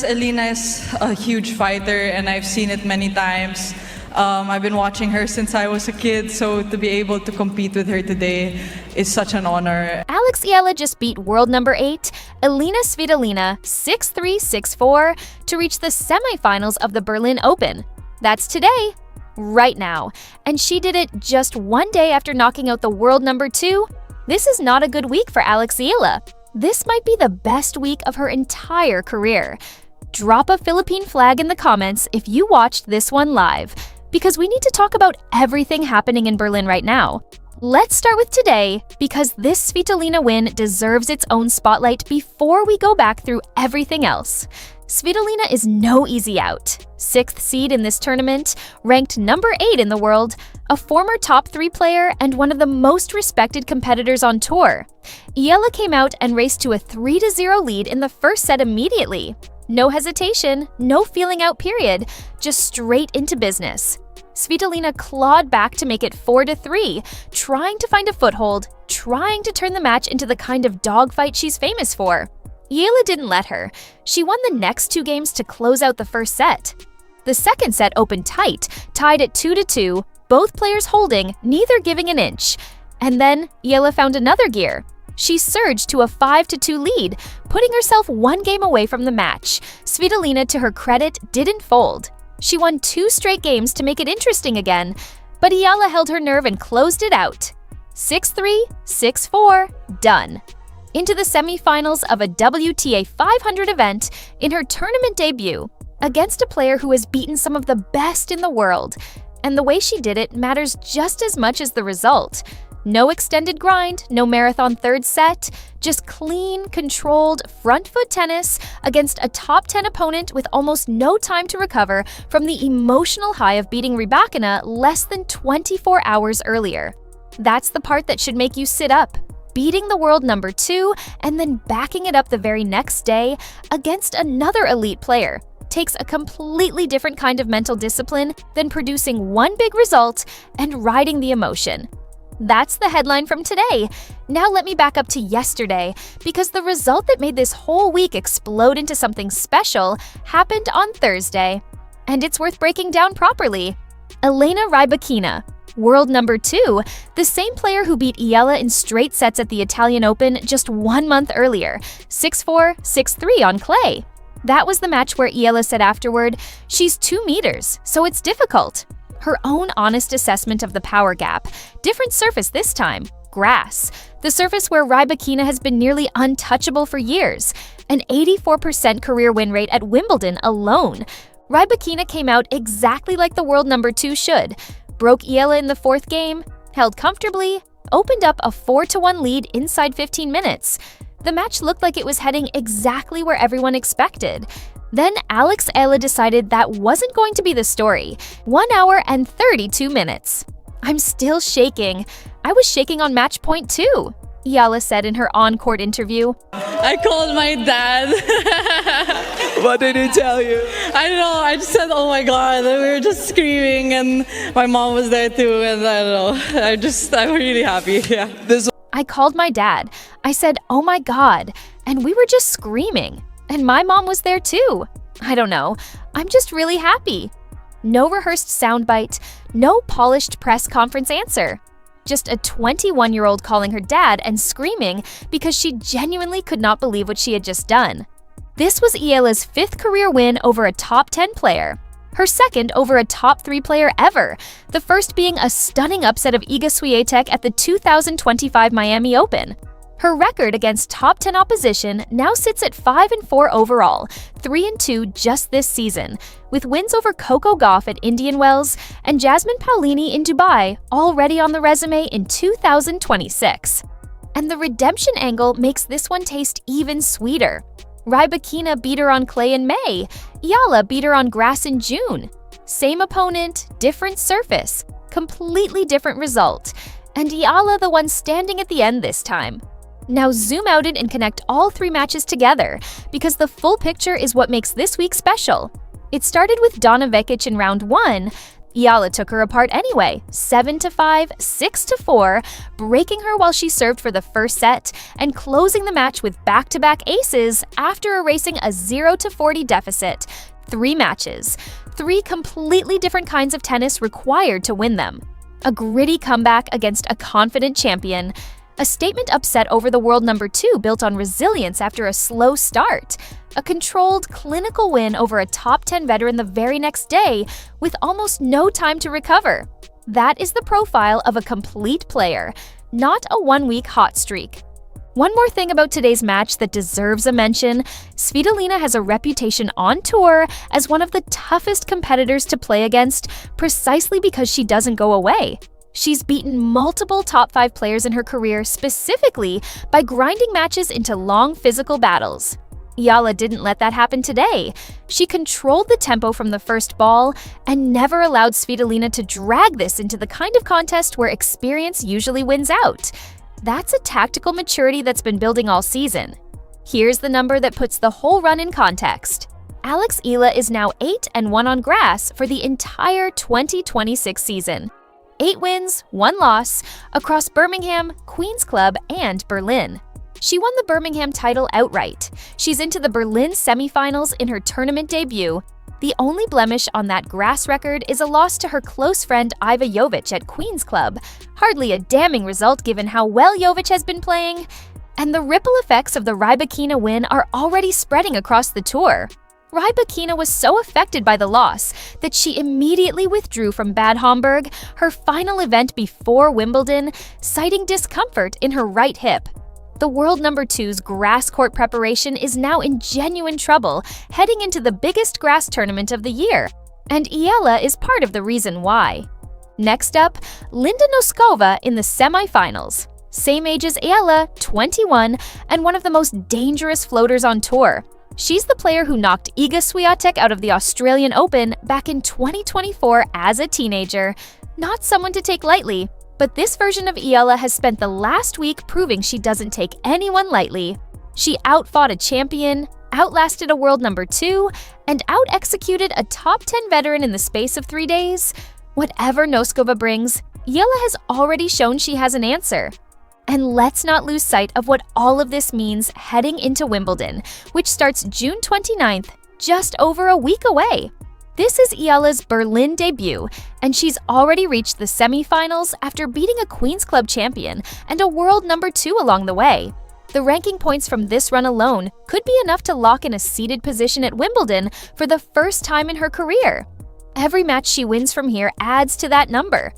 Elina is a huge fighter and I've seen it many times. I've been watching her since I was a kid, so to be able to compete with her today is such an honor. Alex Eala just beat world number 8, Elina Svitolina, 6-3, 6-4, to reach the semifinals of the Berlin Open. That's today, right now. And she did it just one day after knocking out the world number 2. This is not a good week for Alex Eala. This might be the best week of her entire career. Drop a Philippine flag in the comments if you watched this one live, because we need to talk about everything happening in Berlin right now. Let's start with today, because this Svitolina win deserves its own spotlight before we go back through everything else. Svitolina is no easy out. 6th seed in this tournament, ranked number 8 in the world, a former top 3 player, and one of the most respected competitors on tour. Eala came out and raced to a 3-0 lead in the first set immediately. No hesitation, no feeling out period, just straight into business. Svitolina clawed back to make it 4-3, trying to find a foothold, trying to turn the match into the kind of dogfight she's famous for. Eala didn't let her. She won the next 2 games to close out the first set. The second set opened tight, tied at 2-2, both players holding, neither giving an inch. And then Eala found another gear. She surged to a 5-2 lead, putting herself 1 game away from the match. Svitolina, to her credit, didn't fold. She won 2 straight games to make it interesting again, but Eala held her nerve and closed it out. 6-3, 6-4, done. Into the semifinals of a WTA 500 event in her tournament debut, against a player who has beaten some of the best in the world. And the way she did it matters just as much as the result. No extended grind, no marathon third set, just clean, controlled, front foot tennis against a top 10 opponent with almost no time to recover from the emotional high of beating Rybakina less than 24 hours earlier. That's the part that should make you sit up. Beating the world number 2 and then backing it up the very next day against another elite player takes a completely different kind of mental discipline than producing one big result and riding the emotion. That's the headline from today. Now let me back up to yesterday, because the result that made this whole week explode into something special happened on Thursday. And it's worth breaking down properly. Elena Rybakina, world number 2, the same player who beat Eala in straight sets at the Italian Open just 1 month earlier, 6-4, 6-3 on clay. That was the match where Eala said afterward, "She's 2 meters, so it's difficult." Her own honest assessment of the power gap. Different surface this time, grass. The surface where Rybakina has been nearly untouchable for years. An 84% career win rate at Wimbledon alone. Rybakina came out exactly like the world number 2 should. Broke Eala in the 4th game, held comfortably, opened up a 4-1 lead inside 15 minutes. The match looked like it was heading exactly where everyone expected. Then Alex Eala decided that wasn't going to be the story. 1 hour and 32 minutes. "I'm still shaking. I was shaking on match point too," Eala said in her on-court interview. I called my dad. What did he tell you? I don't know, I just said, oh my God, and we were just screaming and my mom was there too, and I don't know, I'm really happy, yeah. I called my dad. I said, "Oh my God," and we were just screaming. And my mom was there too. I don't know. I'm just really happy. No rehearsed soundbite, no polished press conference answer. Just a 21-year-old calling her dad and screaming because she genuinely could not believe what she had just done. This was Eala's 5th career win over a top 10 player. Her 2nd over a top 3 player ever, the first being a stunning upset of Iga Swiatek at the 2025 Miami Open. Her record against top 10 opposition now sits at 5-4 overall, 3-2 just this season, with wins over Coco Gauff at Indian Wells and Jasmine Paolini in Dubai already on the resume in 2026. And the redemption angle makes this one taste even sweeter. Rybakina beat her on clay in May. Eala beat her on grass in June. Same opponent, different surface, completely different result. And Eala the one standing at the end this time. Now zoom out it and connect all 3 matches together, because the full picture is what makes this week special. It started with Donna Vekic in round 1, Eala took her apart anyway, 7-5, 6-4, breaking her while she served for the first set and closing the match with back-to-back aces after erasing a 0-40 deficit. 3 matches, 3 completely different kinds of tennis required to win them. A gritty comeback against a confident champion. A statement upset over the world number 2 built on resilience after a slow start. A controlled, clinical win over a top 10 veteran the very next day with almost no time to recover. That is the profile of a complete player, not a one-week hot streak. One more thing about today's match that deserves a mention, Svitolina has a reputation on tour as one of the toughest competitors to play against precisely because she doesn't go away. She's beaten multiple top 5 players in her career specifically by grinding matches into long physical battles. Eala didn't let that happen today. She controlled the tempo from the first ball and never allowed Svitolina to drag this into the kind of contest where experience usually wins out. That's a tactical maturity that's been building all season. Here's the number that puts the whole run in context. Alex Eala is now 8-1 on grass for the entire 2026 season. 8 wins, 1 loss, across Birmingham, Queen's Club, and Berlin. She won the Birmingham title outright. She's into the Berlin semifinals in her tournament debut. The only blemish on that grass record is a loss to her close friend Iva Jovic at Queen's Club. Hardly a damning result given how well Jovic has been playing. And the ripple effects of the Rybakina win are already spreading across the tour. Rybakina was so affected by the loss that she immediately withdrew from Bad Homburg, her final event before Wimbledon, citing discomfort in her right hip. The world number 2's grass court preparation is now in genuine trouble, heading into the biggest grass tournament of the year, and Eala is part of the reason why. Next up, Linda Noskova in the semifinals. Same age as Eala, 21, and one of the most dangerous floaters on tour. She's the player who knocked Iga Swiatek out of the Australian Open back in 2024 as a teenager. Not someone to take lightly, but this version of Eala has spent the last week proving she doesn't take anyone lightly. She outfought a champion, outlasted a world number 2, and out-executed a top 10 veteran in the space of 3 days. Whatever Noskova brings, Eala has already shown she has an answer. And let's not lose sight of what all of this means heading into Wimbledon, which starts June 29th, just over a week away. This is Eala's Berlin debut, and she's already reached the semifinals after beating a Queen's Club champion and a world number 2 along the way. The ranking points from this run alone could be enough to lock in a seeded position at Wimbledon for the first time in her career. Every match she wins from here adds to that number.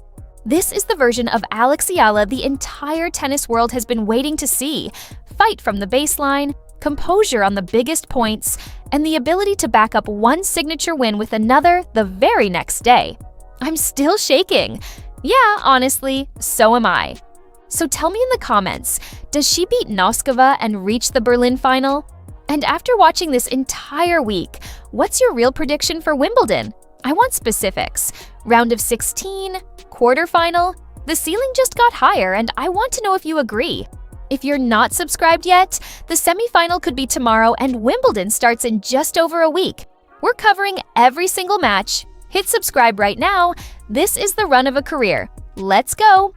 This is the version of Alex Eala the entire tennis world has been waiting to see. Fight from the baseline, composure on the biggest points, and the ability to back up one signature win with another the very next day. I'm still shaking. Yeah, honestly, so am I. So tell me in the comments, does she beat Noskova and reach the Berlin final? And after watching this entire week, what's your real prediction for Wimbledon? I want specifics. Round of 16? Quarterfinal? The ceiling just got higher, and I want to know if you agree. If you're not subscribed yet, the semifinal could be tomorrow and Wimbledon starts in just over a week. We're covering every single match. Hit subscribe right now. This is the run of a career. Let's go!